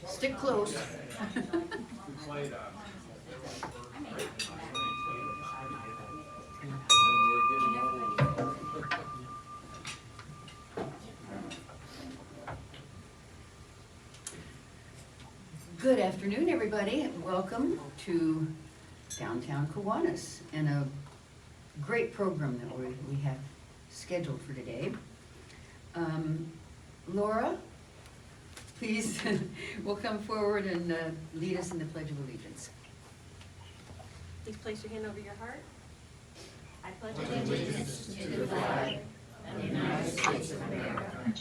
Stick close. Good afternoon, everybody. Welcome to downtown Kiwanis and a great program that we have scheduled for today. Laura, please will come forward and lead us in the Pledge of Allegiance. Please place your hand over your heart. I pledge allegiance to the flag of the United States of America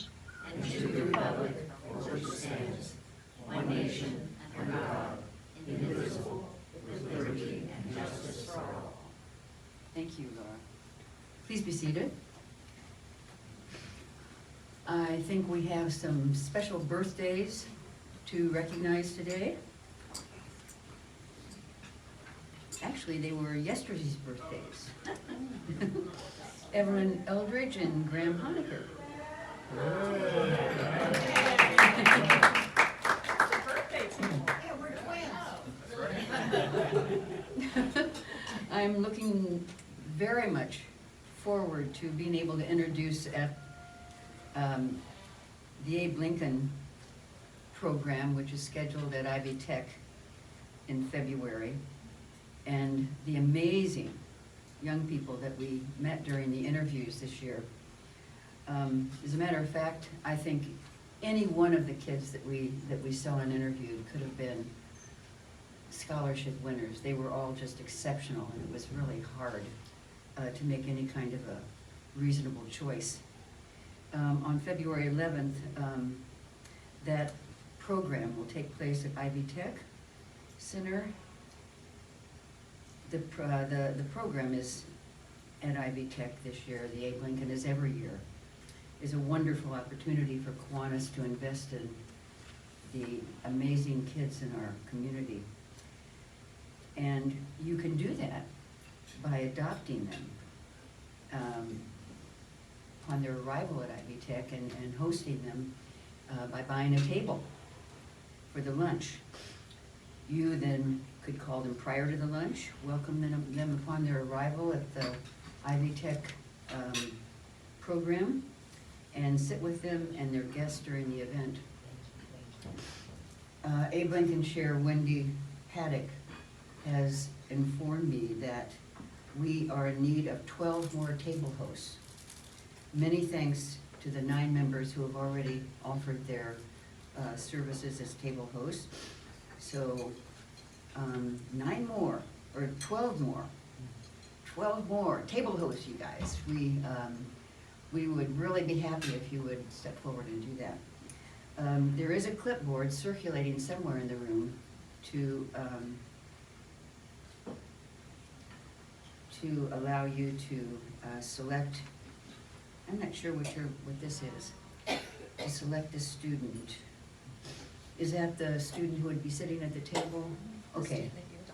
and to the republic for which it stands, one nation, under God, indivisible, with liberty and justice for all. Thank you, Laura. Please be seated. I think we have some special birthdays to recognize today. Actually, they were yesterday's birthdays. Evelyn Eldridge and Graham Honaker. I'm looking very much forward to being able to introduce at the Abe Lincoln program, which is scheduled at Ivy Tech in February, and the amazing young people that we met during the interviews this year. As a matter of fact, I think any one of the kids that we saw and interviewed could have been scholarship winners. They were all just exceptional, and it was really hard to make any kind of a reasonable choice. On February 11th, that program will take place at Ivy Tech Center. The program is at Ivy Tech this year. The Abe Lincoln is every year. Is a wonderful opportunity for Kiwanis to invest in the amazing kids in our community. And you can do that by adopting them upon their arrival at Ivy Tech and hosting them by buying a table for the lunch. You then could call them prior to the lunch, welcome them upon their arrival at the Ivy Tech program, and sit with them and their guests during the event. Abe Lincoln Chair Wendy Paddock has informed me that we are in need of 12 more table hosts. Many thanks to the 9 members who have already offered their services as table hosts. So 9 more, or 12 more. 12 more table hosts, you guys. We would really be happy if you would step forward and do that. There is a clipboard circulating somewhere in the room to allow you to select. I'm not sure what this is. To select a student. Is that the student who would be sitting at the table? Okay,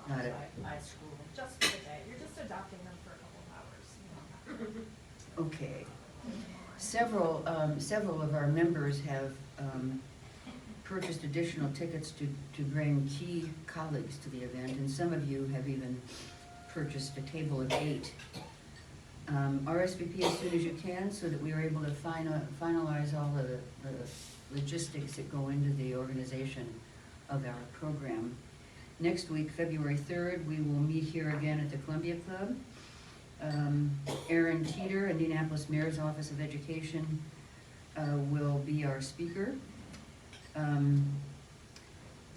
got it. School, just for the day. You're just adopting them for a couple of hours. Okay. Several of our members have purchased additional tickets to bring key colleagues to the event, and some of you have even purchased a table of 8. RSVP as soon as you can so that we are able to finalize all the logistics that go into the organization of our program. Next week, February 3rd, we will meet here again at the Columbia Club. Aaron Teeter, Indianapolis Mayor's Office of Education, will be our speaker.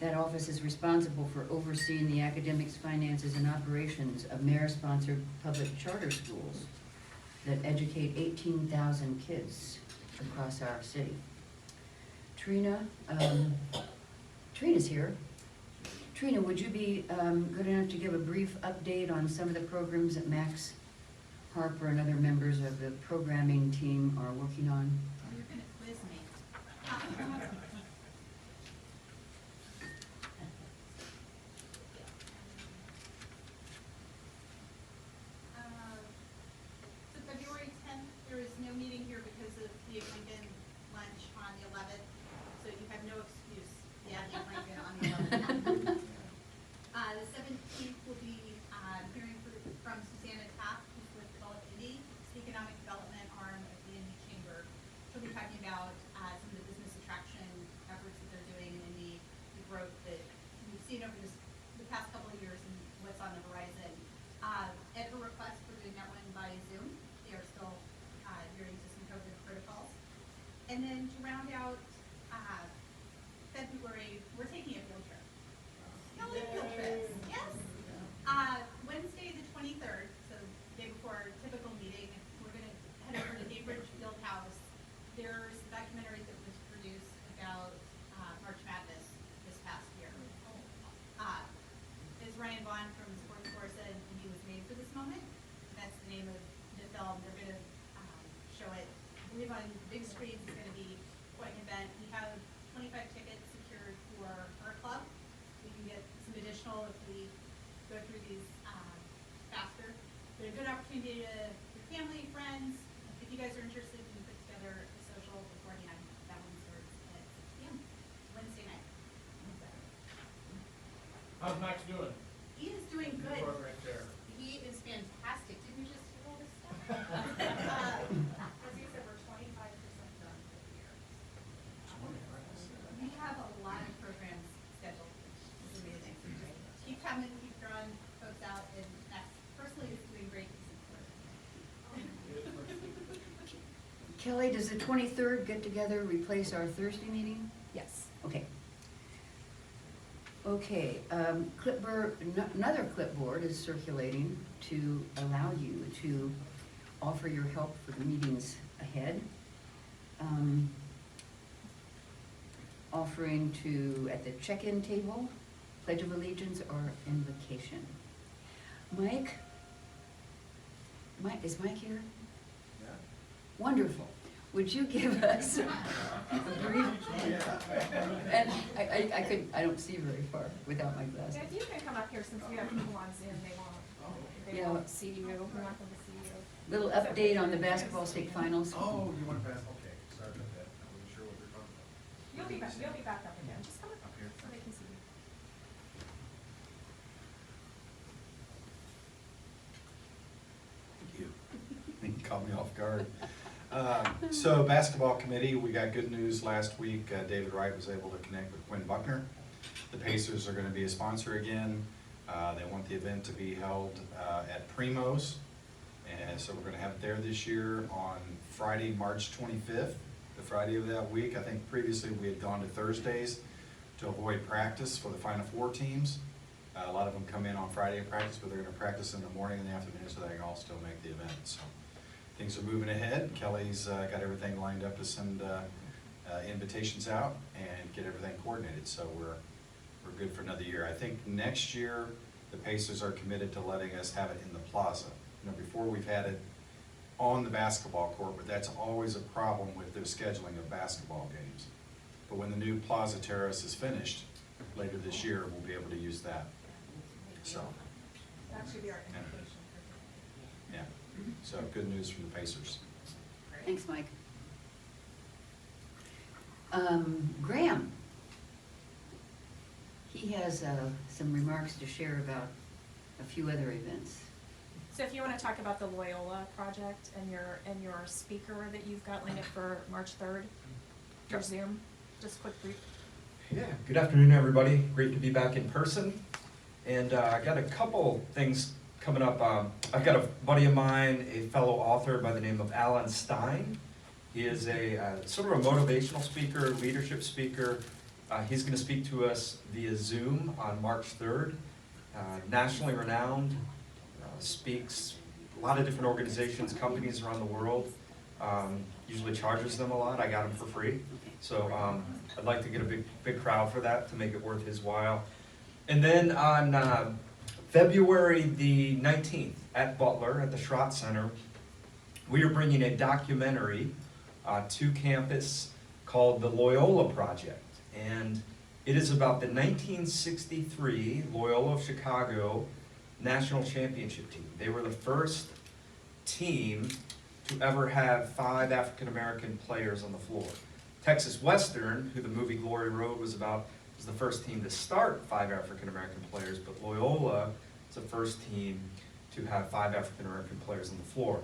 That office is responsible for overseeing the academics, finances, and operations of mayor-sponsored public charter schools that educate 18,000 kids across our city. Trina's here. Trina, would you be good enough to give a brief update on some of the programs that Max Harper and other members of the programming team are working on? Oh, you're gonna quiz me. And then to round out February, we're taking a field trip. Y'all like field trips? Yes? Wednesday the 23rd, so the day before our typical meeting, we're going to head over to Cambridge Field House. There's a documentary that was produced about March Madness this past year. Is Ryan Vaughn from Sports Core said he was made for this moment. That's the name of the film. They're going to show it, I believe, on big screens. It's going to be quite an event. We have 25 tickets secured for our club. We can get some additional if we go through these faster. But a good opportunity to your family, friends. If you guys are interested, we can put together a social beforehand. That one starts at 6 p.m. Wednesday night. How's Max doing? He is doing good. Good right there. He is fantastic. Didn't you just hear all this stuff? As you said, we're 25% done for the year. We have a lot of programs scheduled. It's amazing. Keep coming, keep drawing folks out, and Max personally is doing great. Kelly, does the 23rd get-together replace our Thursday meeting? Yes. Okay. Okay, another clipboard is circulating to allow you to offer your help for the meetings ahead. Offering to, at the check-in table, Pledge of Allegiance or invocation. Mike? Is Mike here? Yeah. Wonderful. Would you give us a brief? And I don't see very far without my glasses. If you can come up here, since we have people on Zoom, they Yeah. won't see you, we want them to see you. Little update on the basketball state finals. Oh, you want to pass, okay, sorry about that, I wasn't sure what they're talking about. You'll be back up again, just come up Up here? so they can see you. Thank you. You caught me off guard. So basketball committee, we got good news last week. David Wright was able to connect with Quinn Buckner. The Pacers are going to be a sponsor again. They want the event to be held at Primo's. And so we're going to have it there this year on Friday, March 25th, the Friday of that week. I think previously we had gone to Thursdays to avoid practice for the Final Four teams. A lot of them come in on Friday and practice, but they're going to practice in the morning and the afternoon so they can all still make the event. So things are moving ahead. Kelly's got everything lined up to send invitations out and get everything coordinated. So we're good for another year. I think next year the Pacers are committed to letting us have it in the plaza. You know, before we've had it on the basketball court, but that's always a problem with their scheduling of basketball games. But when the new Plaza Terrace is finished later this year, we'll be able to use that. So, That should be our invitation for today. yeah. So good news from the Pacers. Thanks, Mike. Graham. He has some remarks to share about a few other events. So if you want to talk about the Loyola project and your speaker that you've got lined up for March 3rd, your Zoom, just quick brief. Yeah, good afternoon, everybody. Great to be back in person. And I got a couple things coming up. I've got a buddy of mine, a fellow author by the name of Alan Stein. He is a sort of a motivational speaker, leadership speaker. He's going to speak to us via Zoom on March 3rd. Nationally renowned, speaks a lot of different organizations, companies around the world. Usually charges them a lot. I got him for free. So I'd like to get a big crowd for that to make it worth his while. And then on February the 19th at Butler at the Schrott Center, we are bringing a documentary to campus called the Loyola Project. And it is about the 1963 Loyola of Chicago national championship team. They were the first team to ever have 5 African-American players on the floor. Texas Western, who the movie Glory Road was about, was the first team to start 5 African-American players, but Loyola is the first team to have 5 African-American players on the floor.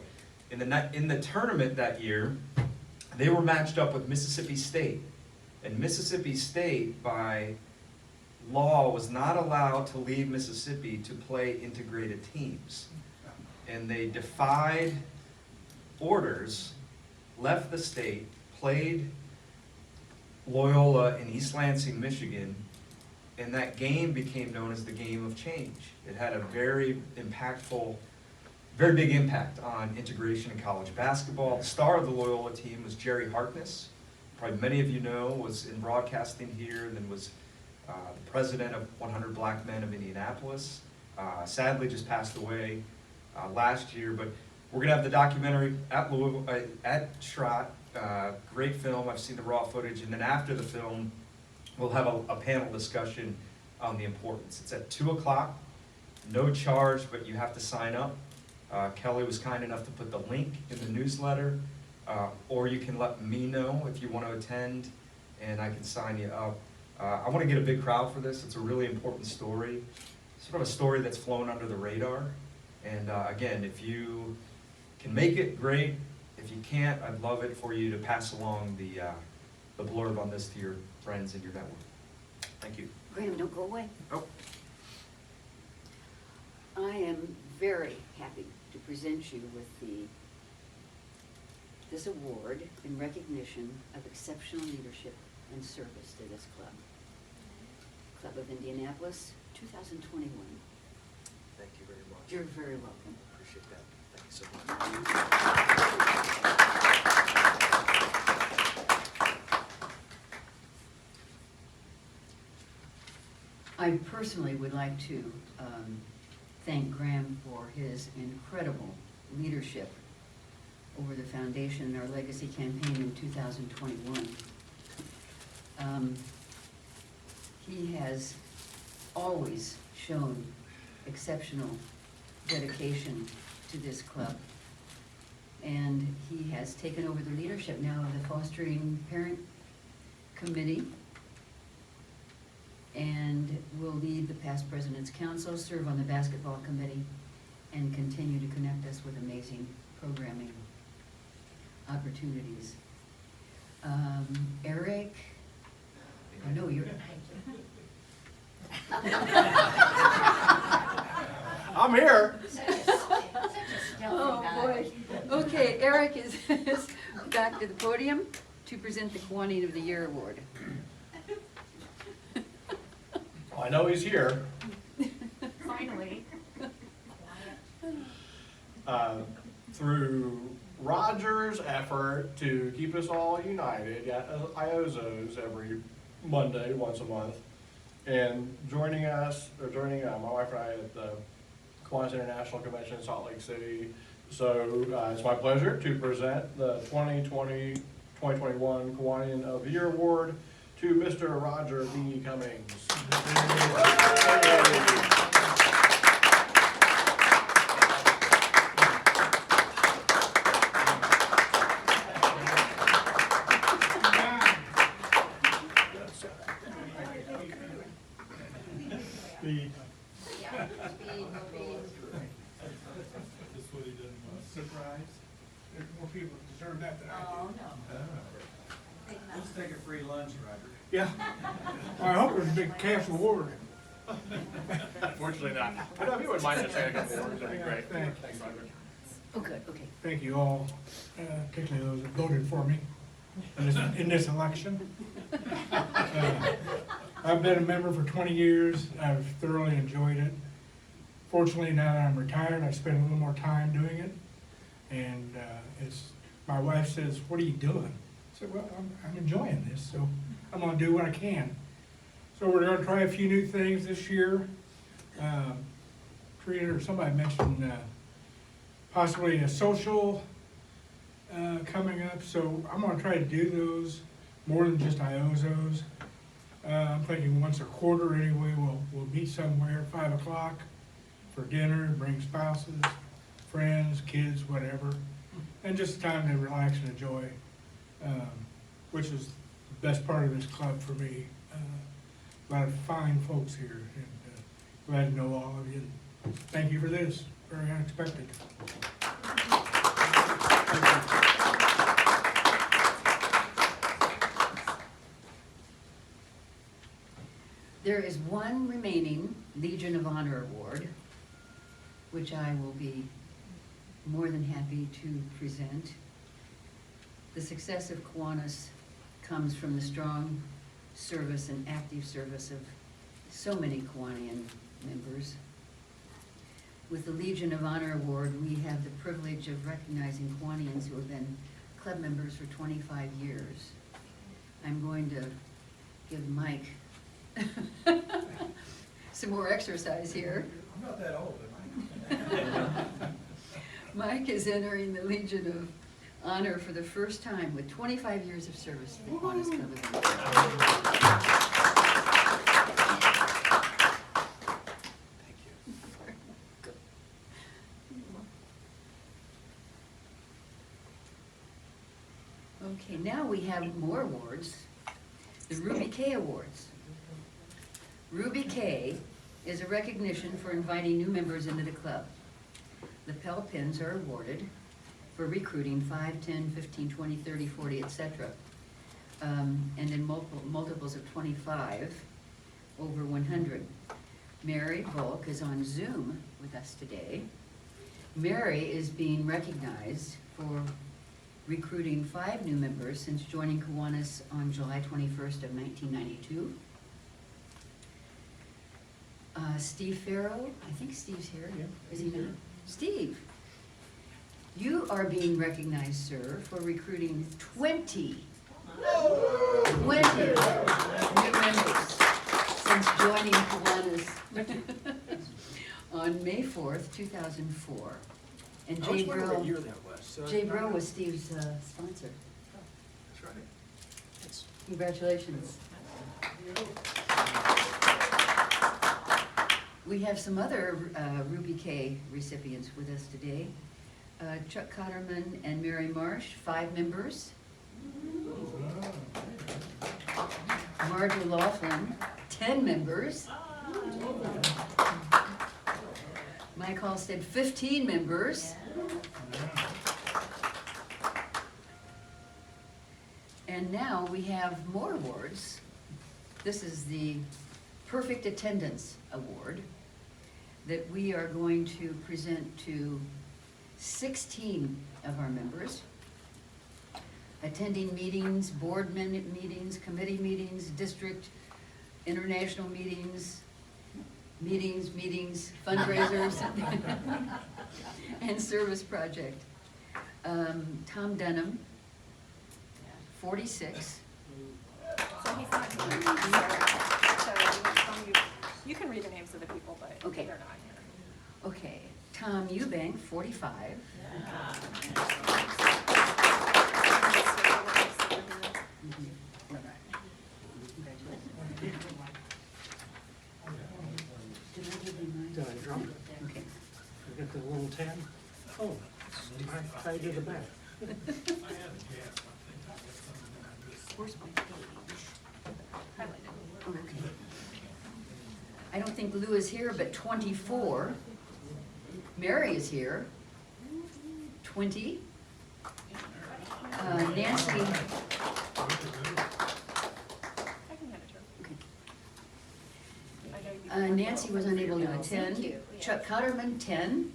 In the tournament that year, they were matched up with Mississippi State. And Mississippi State, by law, was not allowed to leave Mississippi to play integrated teams. And they defied orders, left the state, played Loyola in East Lansing, Michigan, and that game became known as the Game of Change. It had a very impactful, very big impact on integration in college basketball. The star of the Loyola team was Jerry Harkness. Probably many of you know, was in broadcasting here, and then was the president of 100 Black Men of Indianapolis. Sadly just passed away last year, but we're gonna have the documentary at Louisville, at Schrott. Great film, I've seen the raw footage, and then after the film, we'll have a panel discussion on the importance. It's at 2 o'clock, no charge, but you have to sign up. Kelly was kind enough to put the link in the newsletter, or you can let me know if you want to attend, and I can sign you up. I want to get a big crowd for this. It's a really important story, sort of a story that's flown under the radar. And again, if you can make it, great. If you can't, I'd love it for you to pass along the blurb on this to your friends in your network. Thank you. Graham, don't go away. Oh. I am very happy to present you with this award in recognition of exceptional leadership and service to this club. Club of Indianapolis, 2021. Thank you very much. You're very welcome. Appreciate that. Thank you so much. I personally would like to thank Graham for his incredible leadership over the foundation and our legacy campaign in 2021. He has always shown exceptional dedication to this club. And he has taken over the leadership now of the Fostering Parent Committee and will lead the Past President's Council, serve on the Basketball Committee, and continue to connect us with amazing programming opportunities. Eric, I know you're... I'm here. Oh, boy. Okay, Eric is back to the podium to present the Kiwanian of the Year award. Well, I know he's here. Finally. Through Roger's effort to keep us all united at IOZOs every Monday, once a month, and joining my wife and I at the Kiwanis International Convention in Salt Lake City. So it's my pleasure to present the 2021 Kiwanian of the Year Award to Mr. Roger B. Cummings. Surprise. There's more people that deserve that than I do. Let's take a free lunch, Roger. Yeah. I hope there's a big cash reward. Unfortunately not. But if you wouldn't mind just saying a couple words, that'd be great. Thanks. Roger. Oh, good, okay. Thank you all, particularly those that voted for me in this election. I've been a member for 20 years. I've thoroughly enjoyed it. Fortunately, now that I'm retired, I spend a little more time doing it. And my wife says, "What are you doing?" I said, "Well, I'm enjoying this, so I'm gonna do what I can." So we're gonna try a few new things this year. Trina or somebody mentioned possibly a social coming up, so I'm gonna try to do those more than just IOZOs. I'm thinking once a quarter anyway, we'll meet somewhere, 5 o'clock for dinner, bring spouses, friends, kids, whatever, and just time to relax and enjoy, which is the best part of this club for me. A lot of fine folks here, and glad to know all of you. And thank you for this, very unexpected. There is one remaining Legion of Honor Award, which I will be more than happy to present. The success of Kiwanis comes from the strong service and active service of so many Kiwanian members. With the Legion of Honor Award, we have the privilege of recognizing Kiwanians who have been club members for 25 years. I'm going to give Mike some more exercise here. I'm not that old, am I? Mike is entering the Legion of Honor for the first time with 25 years of service to the Kiwanis Club of Okay, now we have more awards. The Ruby K Awards. Ruby K is a recognition for inviting new members into the club. The Pell Pins are awarded for recruiting 5, 10, 15, 20, 30, 40, etc. And in multiples of 25, over 100. Mary Volk is on Zoom with us today. Mary is being recognized for recruiting 5 new members since joining Kiwanis on July 21st of 1992. Steve Farrow, I think Steve's here. Is he not? Steve, you are being recognized, sir, for recruiting 20 new members since joining Kiwanis on May 4th, 2004. And I Jay was wondering what Brill, year that was. So Jay Brill was Steve's sponsor. That's right. That's- Congratulations. We have some other Ruby K recipients with us today. Chuck Cotterman and Mary Marsh, 5 members. Marge Laughlin, 10 members. Mike Halstead, 15 members. And now we have more awards. This is the Perfect Attendance Award that we are going to present to 16 of our members. Attending meetings, board meetings, committee meetings, district, international meetings, fundraisers, and service project. Tom Dunham, 46. So he's not here. So you can read the names of the people, but Okay. they're not here. Okay, Tom Eubank, 45. Did I give you mine? Did I drop it? Okay. I got the little 10. Oh, I tied to the back. Where's my page? Highlighted. Oh, okay. I don't think Lou is here, but 24. Mary is here. 20. Nancy, I can hand it to her. I know you- Nancy was unable to attend. Thank you. Chuck Cotterman, 10.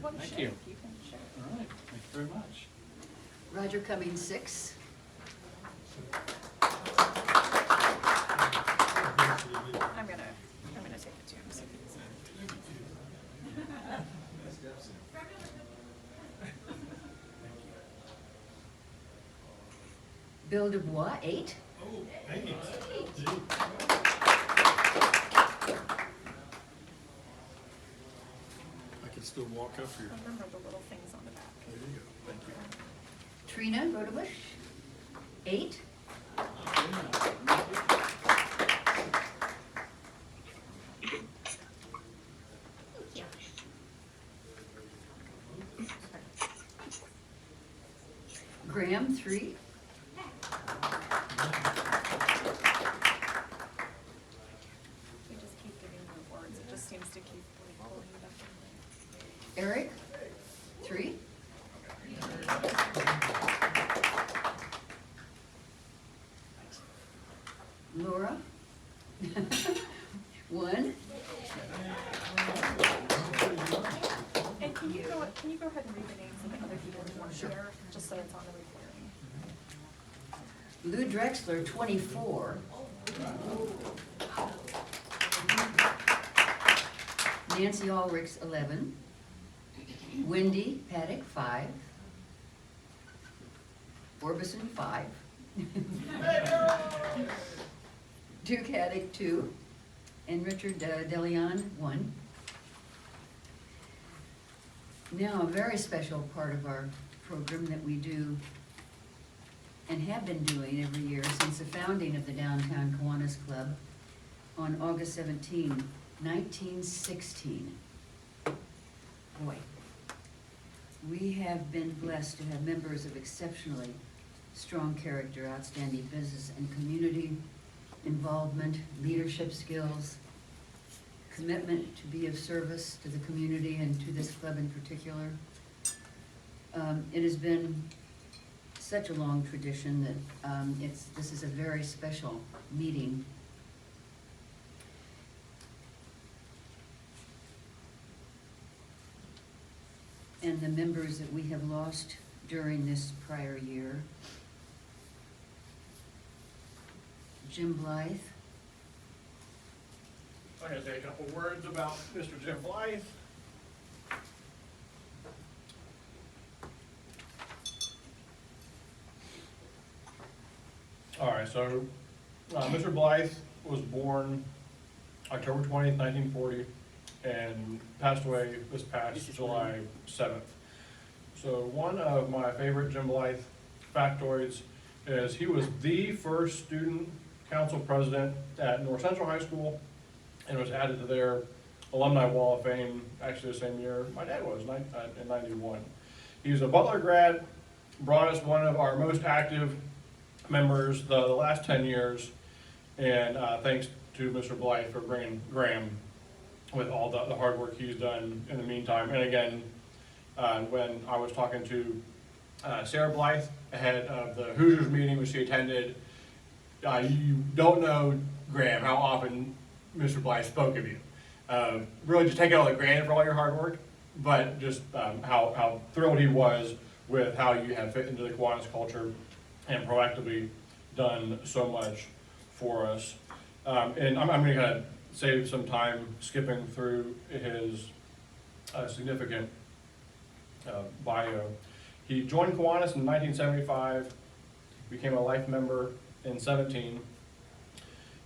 Well, Thank sure, you. You can share. All right, thank you very much. Roger Cummings, 6. I'm gonna take it to him. So he doesn't- Bill Dubois, 8. I can still walk up here. Remember the little things on the back. There you go. Thank you. Trina Rodebush, 8. Graham, 3. We just keep giving you awards. It just seems to keep like pulling it up. Eric, 3. can you go ahead and read the names of the other people who weren't here, just so it's on the recording? Lou Drexler, 24. Nancy Ulrichs, 11. Wendy Paddock, 5. Orbison, 5. Duke Haddock, 2. And Richard DeLeon, 1. Now, a very special part of our program that we do and have been doing every year since the founding of the Downtown Kiwanis Club on August 17, 1916. Boy, we have been blessed to have members of exceptionally strong character, outstanding business and community involvement, leadership skills, commitment to be of service to the community and to this club in particular. It has been such a long tradition that this is a very special meeting. And the members that we have lost during this prior year: Jim Blythe. I'm gonna say a couple words about Mr. Jim Blythe. All right, so Mr. Blythe was born October 20th, 1940, and passed away this past July 7th. So one of my favorite Jim Blythe factoids is he was the first student council president at North Central High School and was added to their Alumni Wall of Fame actually the same year my dad was, in 91. He was a Butler grad, brought us one of our most active members the last 10 years, and thanks to Mr. Blythe for bringing Graham with all the hard work he's done in the meantime. And again, when I was talking to Sarah Blythe ahead of the Hoosiers meeting which she attended, you don't know, Graham, how often Mr. Blythe spoke of you. Really just taking all the granted for all your hard work, but just how thrilled he was with how you have fit into the Kiwanis culture and proactively done so much for us. And I'm going to kind of save some time skipping through his significant bio. He joined Kiwanis in 1975, became a life member in 17.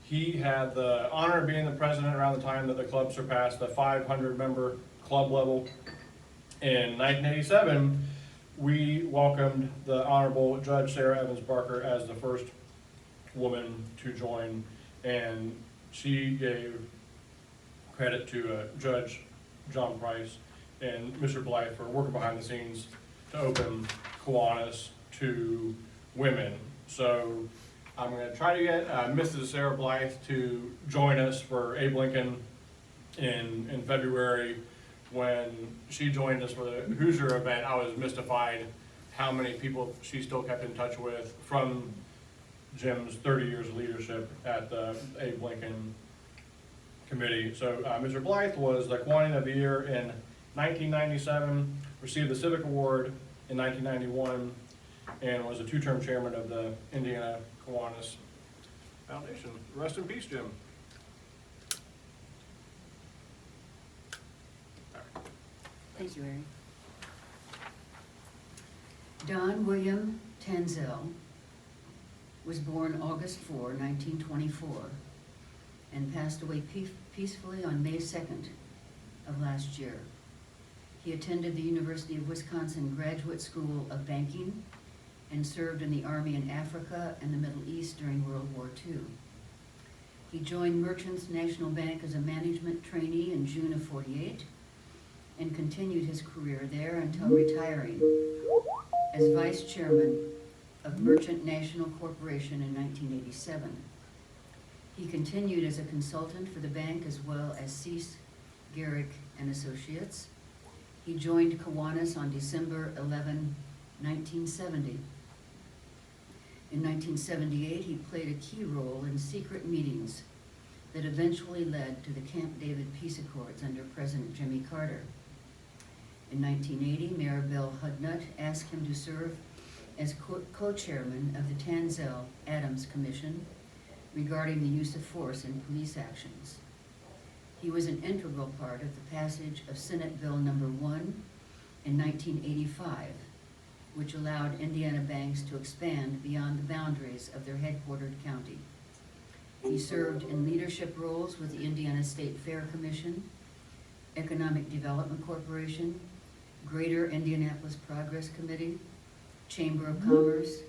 He had the honor of being the president around the time that the club surpassed the 500-member club level. In 1987, we welcomed the Honorable Judge Sarah Evans Barker as the first woman to join, and she gave credit to Judge John Price and Mr. Blythe for working behind the scenes to open Kiwanis to women. So I'm going to try to get Mrs. Sarah Blythe to join us for Abe Lincoln in February. When she joined us for the Hoosier event, I was mystified how many people she still kept in touch with from Jim's 30 years of leadership at the Abe Lincoln Committee. So Mr. Blythe was the Kiwanian of the Year in 1997, received the Civic Award in 1991, and was a 2-term chairman of the Indiana Kiwanis Foundation. Rest in peace, Jim. Thank you, Larry. Don William Tanzel was born August 4, 1924, and passed away peacefully on May 2nd of last year. He attended the University of Wisconsin Graduate School of Banking and served in the Army in Africa and the Middle East during World War II. He joined Merchants National Bank as a management trainee in June of '48 and continued his career there until retiring as vice chairman of Merchant National Corporation in 1987. He continued as a consultant for the bank as well as Cease, Garrick and Associates. He joined Kiwanis on December 11, 1970. In 1978, he played a key role in secret meetings that eventually led to the Camp David Peace Accords under President Jimmy Carter. In 1980, Mayor Bill Hudnut asked him to serve as co-chairman of the Tanzel Adams Commission regarding the use of force in police actions. He was an integral part of the passage of Senate Bill Number 1 in 1985, which allowed Indiana banks to expand beyond the boundaries of their headquartered county. He served in leadership roles with the Indiana State Fair Commission, Economic Development Corporation, Greater Indianapolis Progress Committee, Chamber of Commerce,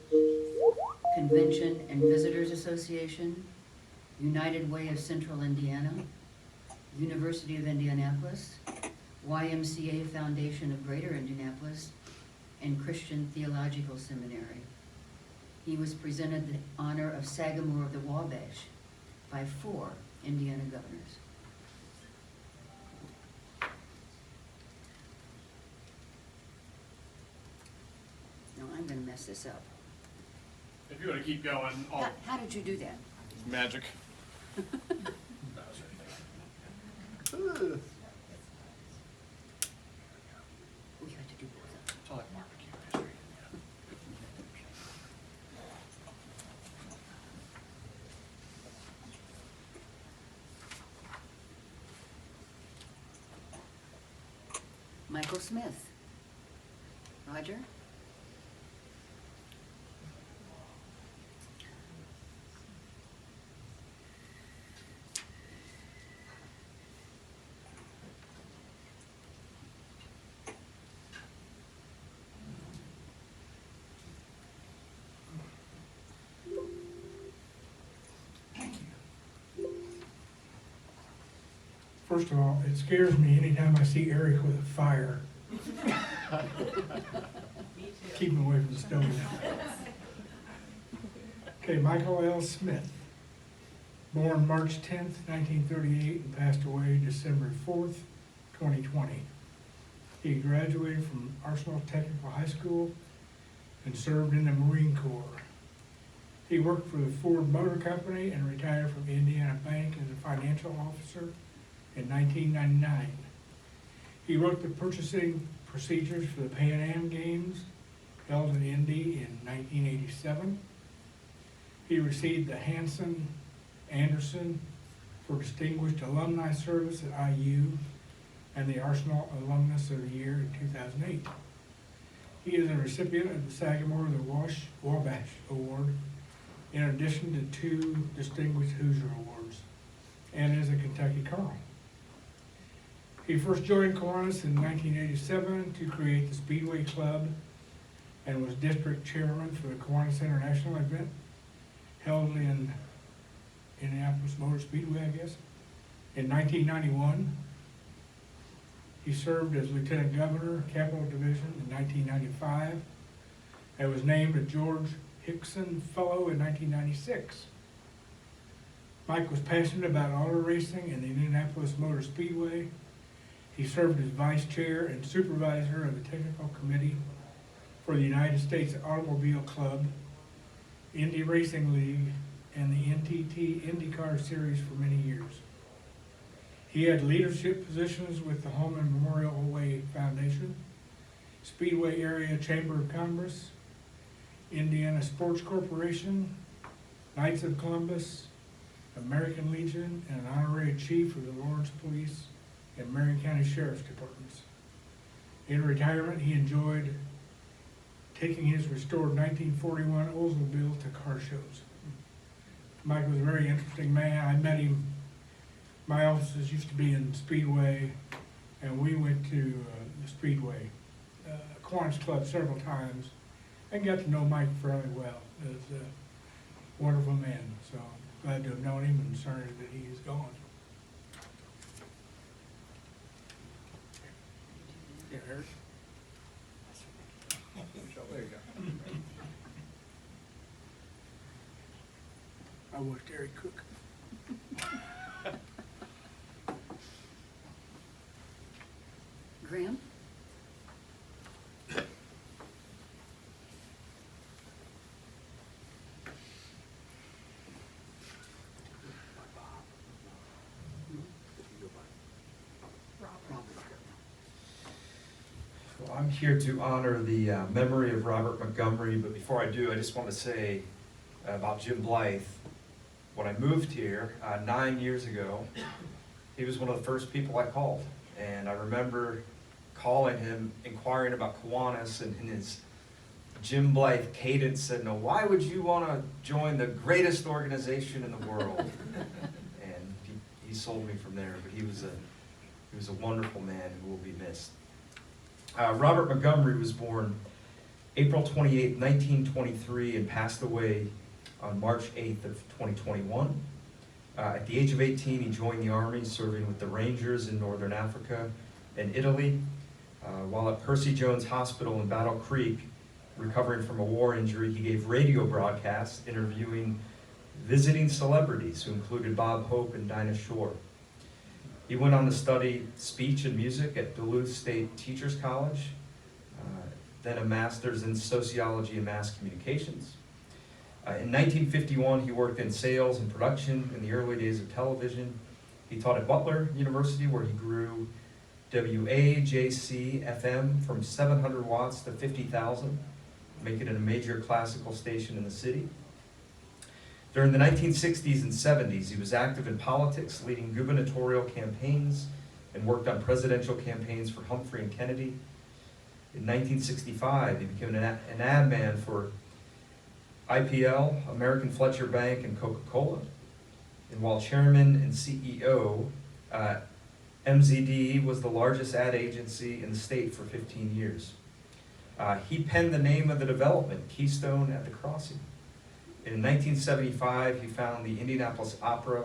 Convention and Visitors Association, United Way of Central Indiana, University of Indianapolis, YMCA Foundation of Greater Indianapolis, and Christian Theological Seminary. He was presented the honor of Sagamore of the Wabash by 4 Indiana governors. No, I'm gonna mess this up. If you wanna keep going, How did you do that? magic. We had to do both of them. It's all like barbecue history. Michael Smith. Roger? First of all, it scares me anytime I see Eric with a fire. Keep him away from the stove. Okay, Michael L. Smith, born March 10th, 1938, and passed away December 4th, 2020. He graduated from Arsenal Technical High School and served in the Marine Corps. He worked for the Ford Motor Company and retired from Indiana Bank as a financial officer in 1999. He wrote the purchasing procedures for the Pan Am Games held in Indy in 1987. He received the Hanson Anderson for Distinguished Alumni Service at IU and the Arsenal Alumnus of the Year in 2008. He is a recipient of the Sagamore of the Wabash Award, in addition to 2 Distinguished Hoosier Awards, and is a Kentucky Colonel. He first joined Kiwanis in 1987 to create the Speedway Club and was district chairman for the Kiwanis International event held in Indianapolis Motor Speedway, I guess. In 1991, he served as Lieutenant Governor, Capital Division in 1995, and was named a George Hickson Fellow in 1996. Mike was passionate about auto racing and the Indianapolis Motor Speedway. He served as vice chair and supervisor of the technical committee for the United States Automobile Club, Indy Racing League, and the NTT IndyCar Series for many years. He had leadership positions with the Holman Memorial Way Foundation, Speedway Area Chamber of Commerce, Indiana Sports Corporation, Knights of Columbus, American Legion, and an honorary chief of the Lawrence Police and Marion County Sheriff's Departments. In retirement, he enjoyed taking his restored 1941 Oldsmobile to car shows. Mike was a very interesting man. I met him, my offices used to be in Speedway, and we went to the Speedway Kiwanis Club several times and got to know Mike fairly well. He was a wonderful man, so glad to have known him and sorry that he is gone. Yeah, Eric? There you go. I watched Eric cook. Graham? Robert. Robert. Well, I'm here to honor the memory of Robert Montgomery, but before I do, I just want to say about Jim Blythe. When I moved here 9 years ago, he was one of the first people I called. And I remember calling him, inquiring about Kiwanis, and in his Jim Blythe cadence said, "No, why would you want to join the greatest organization in the world?" And he sold me from there, but he was a wonderful man who will be missed. Robert Montgomery was born April 28, 1923, and passed away on March 8th of 2021. At the age of 18, he joined the Army, serving with the Rangers in Northern Africa and Italy. While at Percy Jones Hospital in Battle Creek, recovering from a war injury, he gave radio broadcasts interviewing visiting celebrities who included Bob Hope and Dinah Shore. He went on to study speech and music at Duluth State Teachers College, then a master's in sociology and mass communications. In 1951, he worked in sales and production in the early days of television. He taught at Butler University, where he grew WAJC-FM from 700 watts to 50,000, making it a major classical station in the city. During the 1960s and 70s, he was active in politics, leading gubernatorial campaigns, and worked on presidential campaigns for Humphrey and Kennedy. In 1965, he became an ad man for IPL, American Fletcher Bank, and Coca-Cola. And while chairman and CEO, MZD was the largest ad agency in the state for 15 years. He penned the name of the development, Keystone at the Crossing. In 1975, he founded the Indianapolis Opera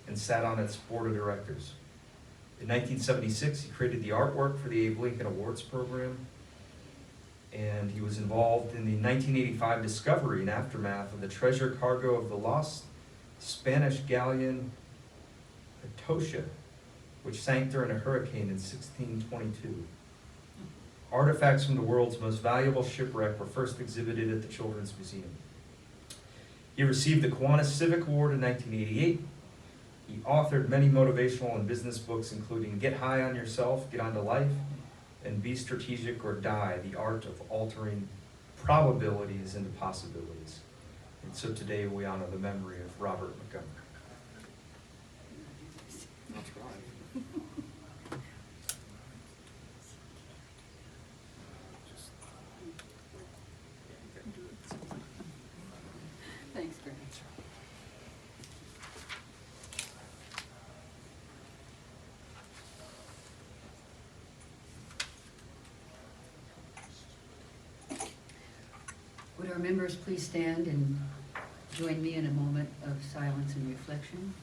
and sat on its board of directors. In 1976, he created the artwork for the Abe Lincoln Awards program, and he was involved in the 1985 discovery and aftermath of the treasure cargo of the lost Spanish galleon Atocha, which sank during a hurricane in 1622. Artifacts from the world's most valuable shipwreck were first exhibited at the Children's Museum. He received the Kiwanis Civic Award in 1988. He authored many motivational and business books, including Get High on Yourself, Get On to Life, and Be Strategic or Die, The Art of Altering Probabilities into Possibilities. And so today we honor the memory of Robert Montgomery. That's right. Thanks, Greg. Would our members please stand and join me in a moment of silence and reflection?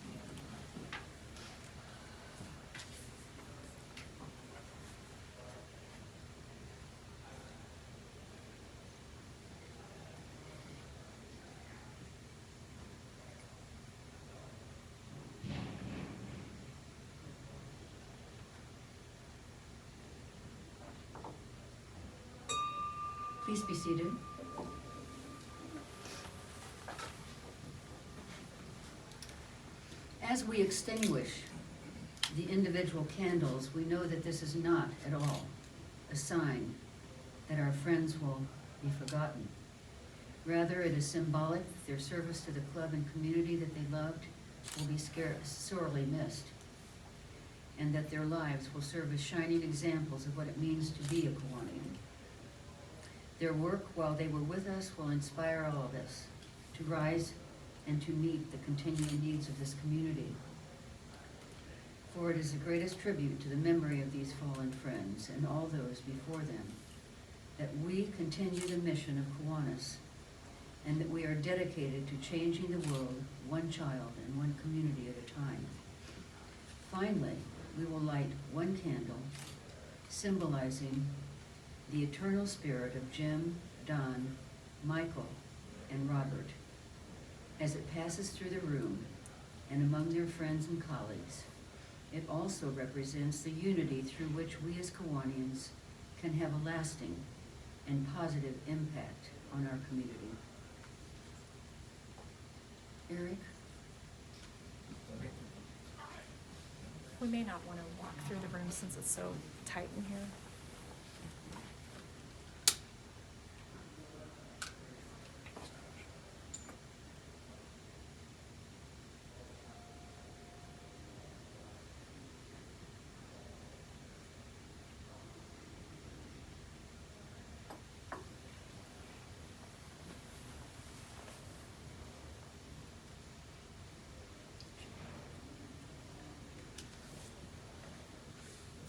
Please be seated. As we extinguish the individual candles, we know that this is not at all a sign that our friends will be forgotten. Rather, it is symbolic that their service to the club and community that they loved will be sorely missed, and that their lives will serve as shining examples of what it means to be a Kiwanian. Their work while they were with us will inspire all of us to rise and to meet the continuing needs of this community. For it is the greatest tribute to the memory of these fallen friends and all those before them that we continue the mission of Kiwanis, and that we are dedicated to changing the world one child and one community at a time. Finally, we will light one candle symbolizing the eternal spirit of Jim, Don, Michael, and Robert as it passes through the room and among their friends and colleagues. It also represents the unity through which we as Kiwanians can have a lasting and positive impact on our community. Eric? We may not want to walk through the room since it's so tight in here.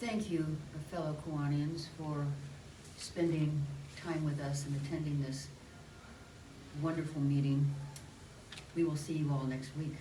thank you, fellow Kiwanians, for spending time with us and attending this wonderful meeting. We will see you all next week.